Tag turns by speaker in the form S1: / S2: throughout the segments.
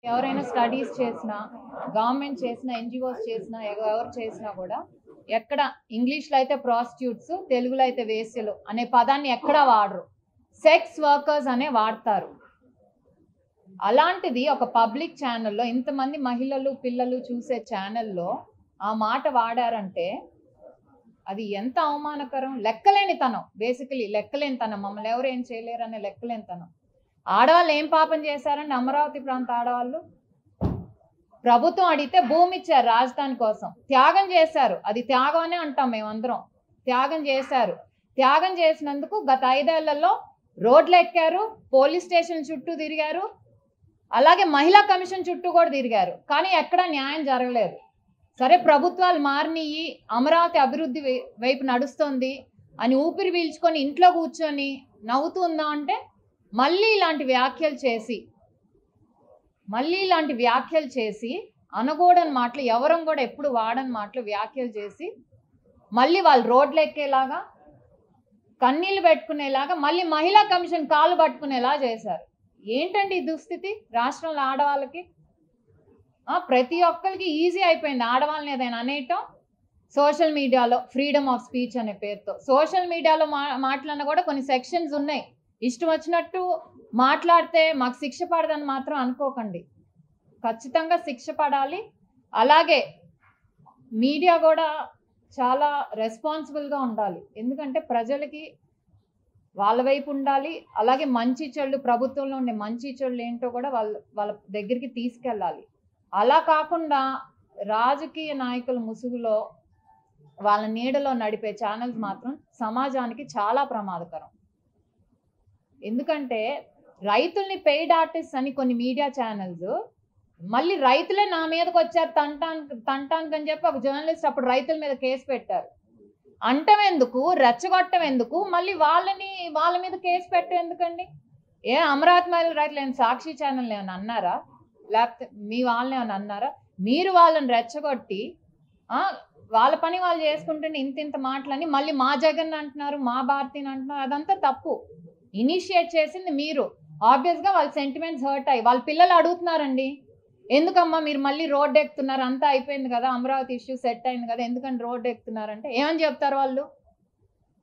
S1: ఎవరైనా స్టడీస్ చేసినా, గవర్నమెంట్ చేసినా, ఎన్‌జీఓస్ చేసినా, ఎవరు చేసినా కూడా ఎక్కడ ఇంగ్లీష్‌లో అయితే ప్రాస్టిట్యూట్స్, తెలుగులో అయితే వేశ్యలు అనే పదాన్ని ఎక్కడా వాడరు. సెక్స్ వర్కర్స్ అనే వాడతారు. అలాంటిది ఒక పబ్లిక్ ఛానల్‌లో ఇంతమంది మహిళలు, పిల్లలు చూసే ఛానల్‌లో ఆ మాట వాడారంటే అది ఎంత అవమానకరం. లెక్కలేనితనం. బేసికలీ లెక్కలేనితనం. మమ్మల్ని ఎవరు ఏం చేయలేరనే లెక్కలేనితనం. ఆడవాళ్ళు ఏం పాపం చేశారండి? అమరావతి ప్రాంత ఆడవాళ్ళు ప్రభుత్వం అడిగితే భూమి ఇచ్చారు రాజధాని కోసం. త్యాగం చేశారు. అది త్యాగం అనే అంటాం మేమందరం. త్యాగం చేశారు. త్యాగం చేసినందుకు గత 5 ఏళ్లలో రోడ్లు ఎక్కారు, పోలీస్ స్టేషన్ చుట్టూ తిరిగారు, అలాగే మహిళా కమిషన్ చుట్టూ కూడా తిరిగారు. కానీ ఎక్కడా న్యాయం జరగలేదు. సరే ప్రభుత్వాలు మారినయి, అమరావతి అభివృద్ధి వైపు నడుస్తుంది అని ఊపిరి పీల్చుకొని ఇంట్లో కూర్చొని నవ్వుతూ ఉందా అంటే మళ్ళీ ఇలాంటి వ్యాఖ్యలు చేసి అనకూడని మాటలు, ఎవరం కూడా ఎప్పుడు వాడని మాటలు వ్యాఖ్యలు చేసి మళ్ళీ వాళ్ళు రోడ్లు ఎక్కేలాగా, కన్నీళ్ళు పెట్టుకునేలాగా, మళ్ళీ మహిళా కమిషన్ కాళ్ళు పట్టుకునేలా చేశారు. ఏంటండి ఈ దుస్థితి రాష్ట్రంలో ఆడవాళ్ళకి? ప్రతి ఒక్కరికి ఈజీ అయిపోయింది ఆడవాళ్ళని ఏదైనా అనేయటం. సోషల్ మీడియాలో ఫ్రీడమ్ ఆఫ్ స్పీచ్ అనే పేరుతో సోషల్ మీడియాలో మాట్లాడినా కూడా కొన్ని సెక్షన్స్ ఉన్నాయి. ఇష్టం వచ్చినట్టు మాట్లాడితే మాకు శిక్ష పడదని మాత్రం అనుకోకండి. ఖచ్చితంగా శిక్ష పడాలి. అలాగే మీడియా కూడా చాలా రెస్పాన్సిబుల్గా ఉండాలి. ఎందుకంటే ప్రజలకి వాళ్ళ వైపు ఉండాలి. అలాగే మంచి చెడు, ప్రభుత్వంలో ఉండే మంచి చెడులు ఏంటో కూడా వాళ్ళ దగ్గరికి తీసుకెళ్ళాలి. అలా కాకుండా రాజకీయ నాయకుల ముసుగులో వాళ్ళ నీడలో నడిపే ఛానల్స్ మాత్రం సమాజానికి చాలా ప్రమాదకరం. ఎందుకంటే రైతుల్ని పెయిడ్ ఆర్టిస్ట్ అని కొన్ని మీడియా ఛానల్స్ మళ్ళీ రైతులే నా మీదకి వచ్చారు తంటానికి అని చెప్పి ఒక జర్నలిస్ట్ అప్పుడు రైతుల మీద కేసు పెట్టారు. అంటం ఎందుకు, రెచ్చగొట్టం ఎందుకు, మళ్ళీ వాళ్ళ మీద కేసు పెట్టేందుకండి? అమరావతి మహిళ రైతులు ఏమైనా సాక్షి ఛానల్ ఏమైనా అన్నారా? లేకపోతే మీ వాళ్ళని ఏమైనా అన్నారా? మీరు వాళ్ళని రెచ్చగొట్టి వాళ్ళ పని వాళ్ళు చేసుకుంటుంటే ఇంత మాటలని మళ్ళీ మా జగన్ అంటున్నారు, మా భారతిని అంటున్నారు. అదంతా తప్పు. ఇనిషియేట్ చేసింది మీరు. ఆబ్వియస్గా వాళ్ళ సెంటిమెంట్స్ హర్ట్ అయ్యి వాళ్ళ పిల్లలు అడుగుతున్నారండి, ఎందుకమ్మా మీరు మళ్ళీ రోడ్డు ఎక్కుతున్నారు, అంతా అయిపోయింది కదా, అమరావతి ఇష్యూ సెట్ అయింది కదా, ఎందుకని రోడ్డు ఎక్కుతున్నారంటే ఏమని చెప్తారు వాళ్ళు?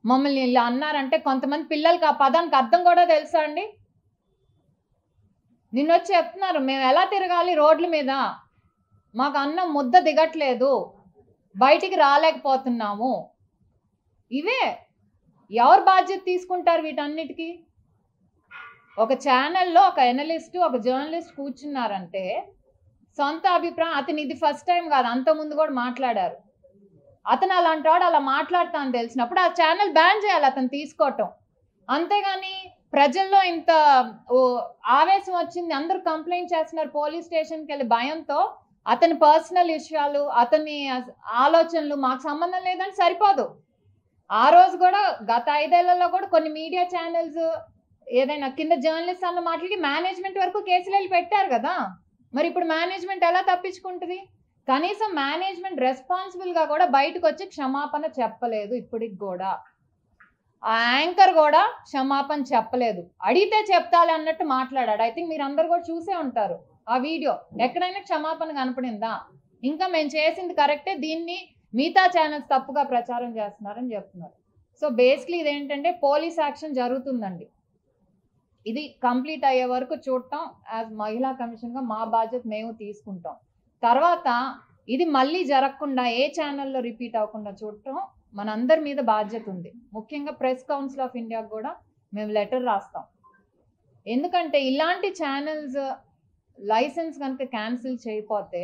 S1: మమ్మల్ని ఇలా అన్నారంటే కొంతమంది పిల్లలకి ఆ పదానికి అర్థం కూడా తెలుసా అండి? నిన్నొచ్చి చెప్తున్నారు, మేము ఎలా తిరగాలి రోడ్ల మీద, మాకు అన్నం ముద్ద దిగట్లేదు, బయటికి రాలేకపోతున్నాము. ఇవే ఎవరు బాధ్యత తీసుకుంటారు వీటన్నిటికీ? ఒక ఛానల్లో ఒక ఎనలిస్టు, ఒక జర్నలిస్ట్ కూర్చున్నారంటే సొంత అభిప్రాయం, అతను ఇది ఫస్ట్ టైం కాదు, అంతకుముందు కూడా మాట్లాడారు. అతను అలాంటి వాడు అలా మాట్లాడతా అని తెలిసినప్పుడు ఆ ఛానల్ బ్యాన్ చేయాలి అతను తీసుకోవటం. అంతేగాని ప్రజల్లో ఇంత ఆవేశం వచ్చింది, అందరూ కంప్లైంట్ చేస్తున్నారు, పోలీస్ స్టేషన్కి వెళ్ళి భయంతో అతని పర్సనల్ విషయాలు, అతని ఆలోచనలు మాకు సంబంధం లేదని సరిపోదు. ఆ రోజు కూడా గత 5 ఏళ్లలో కూడా కొన్ని మీడియా ఛానల్స్ ఏదైనా కింద జర్నలిస్ట్ అన్న మాటలకి మేనేజ్మెంట్ వరకు కేసులు వెళ్ళి పెట్టారు కదా. మరి ఇప్పుడు మేనేజ్మెంట్ ఎలా తప్పించుకుంటుంది? కనీసం మేనేజ్మెంట్ రెస్పాన్సిబుల్గా కూడా బయటకు వచ్చి క్షమాపణ చెప్పలేదు. ఇప్పటికి కూడా ఆ యాంకర్ కూడా క్షమాపణ చెప్పలేదు. అడిగితే చెప్తాలి అన్నట్టు మాట్లాడాడు. ఐ థింక్ మీరు అందరు కూడా చూసే ఉంటారు ఆ వీడియో. ఎక్కడైనా క్షమాపణ కనపడిందా? ఇంకా మేము చేసింది కరెక్టే, దీన్ని మిగతా ఛానల్స్ తప్పుగా ప్రచారం చేస్తున్నారని చెప్తున్నారు. సో బేసిక్లీ ఇదేంటంటే పోలీస్ యాక్షన్ జరుగుతుందండి. ఇది కంప్లీట్ అయ్యే వరకు చూడటం యాజ్ మహిళా కమిషన్గా మా బాధ్యత మేము తీసుకుంటాం. తర్వాత ఇది మళ్ళీ జరగకుండా ఏ ఛానల్లో రిపీట్ అవ్వకుండా చూడటం మనందరి మీద బాధ్యత ఉంది. ముఖ్యంగా ప్రెస్ కౌన్సిల్ ఆఫ్ ఇండియాకు కూడా మేము లెటర్ రాస్తాం. ఎందుకంటే ఇలాంటి ఛానల్స్ లైసెన్స్ కనుక క్యాన్సిల్ చేయకపోతే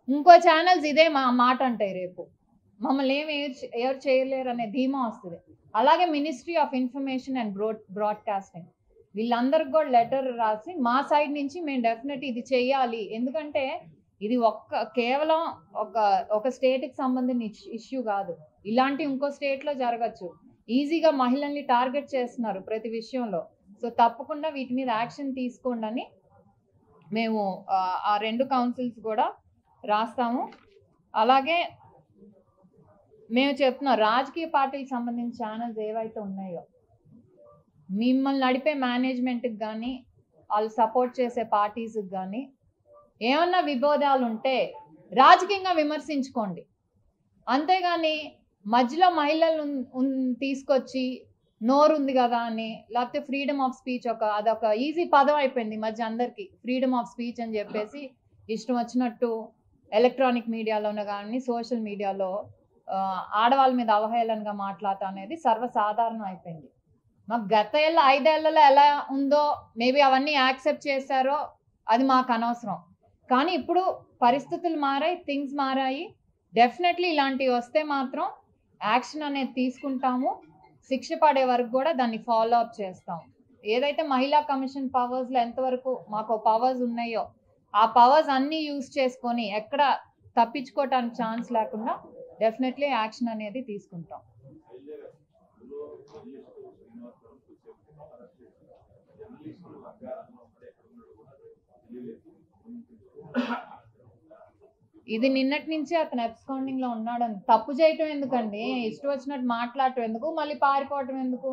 S1: ఇంకో ఛానల్స్ ఇదే మాట అంటాయి, రేపు మమ్మల్ని ఎవరు చేయలేరు అనే ధీమా వస్తుంది. అలాగే ministry of information and broadcasting వీళ్ళందరికి కూడా లెటర్ రాసి మా సైడ్ నుంచి మేము డెఫినెట్ ఇది చేయాలి. ఎందుకంటే ఇది కేవలం ఒక స్టేట్కి సంబంధించిన ఇష్యూ కాదు, ఇలాంటి ఇంకో స్టేట్లో జరగచ్చు. ఈజీగా మహిళల్ని టార్గెట్ చేస్తున్నారు ప్రతి విషయంలో. సో తప్పకుండా వీటి మీద యాక్షన్ తీసుకోండి అని మేము ఆ 2 కౌన్సిల్స్ కూడా రాస్తాము. అలాగే మేము చెప్తున్నాం, రాజకీయ పార్టీకి సంబంధించిన ఛానల్స్ ఏవైతే ఉన్నాయో మిమ్మల్ని నడిపే మేనేజ్మెంట్కి కానీ వాళ్ళు సపోర్ట్ చేసే పార్టీస్కి కానీ ఏమన్నా విభేదాలు ఉంటే రాజకీయంగా విమర్శించుకోండి, అంతేగాని మధ్యలో మహిళలు తీసుకొచ్చి నోరు ఉంది కదా అని, లేకపోతే ఫ్రీడమ్ ఆఫ్ స్పీచ్ అదొక ఈజీ పదం అయిపోయింది ఈ మధ్య అందరికీ. ఫ్రీడమ్ ఆఫ్ స్పీచ్ అని చెప్పేసి ఇష్టం వచ్చినట్టు ఎలక్ట్రానిక్ మీడియాలోనే కానీ సోషల్ మీడియాలో ఆడవాళ్ళ మీద అవహేళనగా మాట్లాడటం అనేది సర్వసాధారణం అయిపోయింది. మాకు గత 5 ఏళ్లలో ఎలా ఉందో మేబీ అవన్నీ యాక్సెప్ట్ చేశారో అది మాకు అనవసరం. కానీ ఇప్పుడు పరిస్థితులు మారాయి, థింగ్స్ మారాయి. డెఫినెట్లీ ఇలాంటివి వస్తే మాత్రం యాక్షన్ అనేది తీసుకుంటాము. శిక్ష పడే వరకు కూడా దాన్ని ఫాలో అప్ చేస్తాం. ఏదైతే మహిళా కమిషన్ పవర్స్లో ఎంతవరకు మాకు పవర్స్ ఉన్నాయో ఆ పవర్స్ అన్నీ యూజ్ చేసుకొని ఎక్కడ తప్పించుకోవటానికి ఛాన్స్ లేకుండా డెఫినెట్లీ యాక్షన్ అనేది తీసుకుంటాం. ఇది నిన్నటి నుంచి అతను అబ్స్కాండింగ్ లో ఉన్నాడని. తప్పు చేయటం ఎందుకండి, ఇష్టం వచ్చినట్టు మాట్లాడటం ఎందుకు, మళ్ళీ పారిపోవటం ఎందుకు?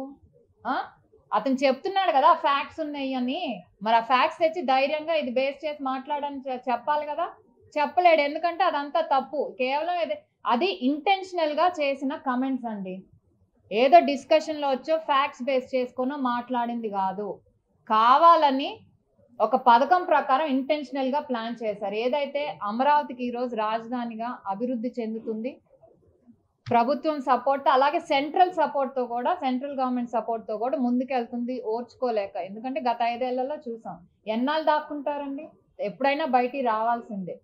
S1: అతను చెప్తున్నాడు కదా ఫ్యాక్ట్స్ ఉన్నాయి అని, మరి ఆ ఫ్యాక్ట్స్ తెచ్చి ధైర్యంగా ఇది బేస్ చేసి మాట్లాడని చెప్పాలి కదా. చెప్పలేడు, ఎందుకంటే అదంతా తప్పు. కేవలం అది ఇంటెన్షనల్ గా చేసిన కమెంట్స్ అండి. ఏదో డిస్కషన్ లో వచ్చో ఫ్యాక్ట్స్ బేస్ చేసుకునో మాట్లాడింది కాదు. కావాలని ఒక పథకం ప్రకారం ఇంటెన్షనల్ గా ప్లాన్ చేశారు. ఏదైతే అమరావతికి ఈరోజు రాజధానిగా అభివృద్ధి చెందుతుంది, ప్రభుత్వం సపోర్ట్ అలాగే సెంట్రల్ సపోర్ట్తో కూడా, సెంట్రల్ గవర్నమెంట్ సపోర్ట్తో కూడా ముందుకెళ్తుంది ఓర్చుకోలేక. ఎందుకంటే గత 5 ఏళ్లలో చూసాం, ఎన్నాళ్ళు దాక్కుంటారండి, ఎప్పుడైనా బయటికి రావాల్సిందే.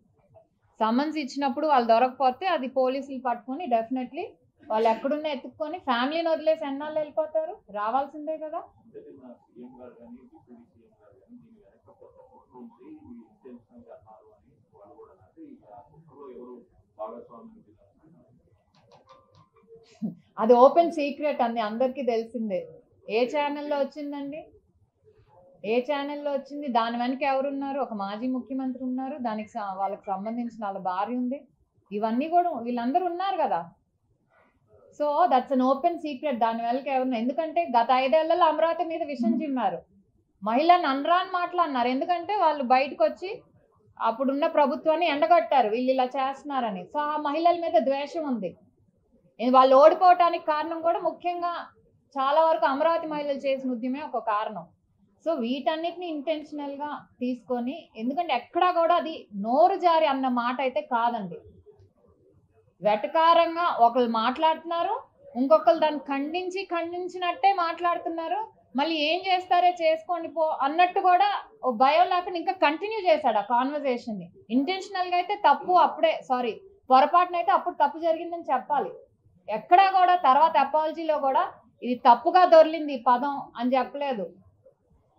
S1: సమన్స్ ఇచ్చినప్పుడు వాళ్ళు దొరకపోతే అది పోలీసులు పట్టుకొని డెఫినెట్లీ వాళ్ళు ఎక్కడున్నా ఎత్తుక్కొని ఫ్యామిలీని వదిలేసి ఎన్నాళ్ళు వెళ్ళిపోతారు, రావాల్సిందే కదా. అది ఓపెన్ సీక్రెట్ అండి, అందరికీ తెలిసిందే. ఏ ఛానల్లో వచ్చిందండి, ఏ ఛానల్లో వచ్చింది? దాని వెనక ఎవరున్నారు? ఒక మాజీ ముఖ్యమంత్రి ఉన్నారు, దానికి వాళ్ళకి సంబంధించిన వాళ్ళ భార్య ఉంది, ఇవన్నీ కూడా వీళ్ళందరూ ఉన్నారు కదా. So that's an open secret. దాని వెనక ఎవరున్నారు? ఎందుకంటే గత 5 ఏళ్లలో అమరావతి మీద విషం చిమ్మారు, మహిళలను అనరాని మాట్లాడినారు. ఎందుకంటే వాళ్ళు బయటకు వచ్చి అప్పుడున్న ప్రభుత్వాన్ని ఎండగట్టారు, వీళ్ళు ఇలా చేస్తున్నారని. సో ఆ మహిళల మీద ద్వేషం ఉంది. వాళ్ళు ఓడిపోవటానికి కారణం కూడా ముఖ్యంగా చాలా వరకు అమరావతి మహిళలు చేసిన ఉద్యమే ఒక కారణం. సో వీటన్నిటిని ఇంటెన్షనల్గా తీసుకొని, ఎందుకంటే ఎక్కడా కూడా అది నోరు జారి అన్న మాట అయితే కాదండి. వెటకారంగా ఒకళ్ళు మాట్లాడుతున్నారు, ఇంకొకరు దాన్ని ఖండించినట్టే మాట్లాడుతున్నారు. మళ్ళీ ఏం చేస్తారే చేసుకోండి పో అన్నట్టు కూడా ఓ భయం లేకుండా ఇంకా కంటిన్యూ చేశాడు ఆ కాన్వర్జేషన్ని. ఇంటెన్షనల్గా అయితే తప్పు, అప్పుడే సారీ పొరపాటునైతే అప్పుడు తప్పు జరిగిందని చెప్పాలి. ఎక్కడా కూడా తర్వాత అపాలజీలో కూడా ఇది తప్పుగా దొర్లింది ఈ పదం అని చెప్పలేదు.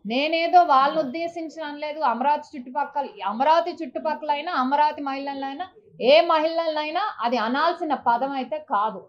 S1: నేనేదో వాళ్ళని ఉద్దేశించిన అనలేదు. అమరావతి చుట్టుపక్కలైనా అమరావతి మహిళలైనా ఏ మహిళలైనా అది అనాల్సిన పదం అయితే కాదు.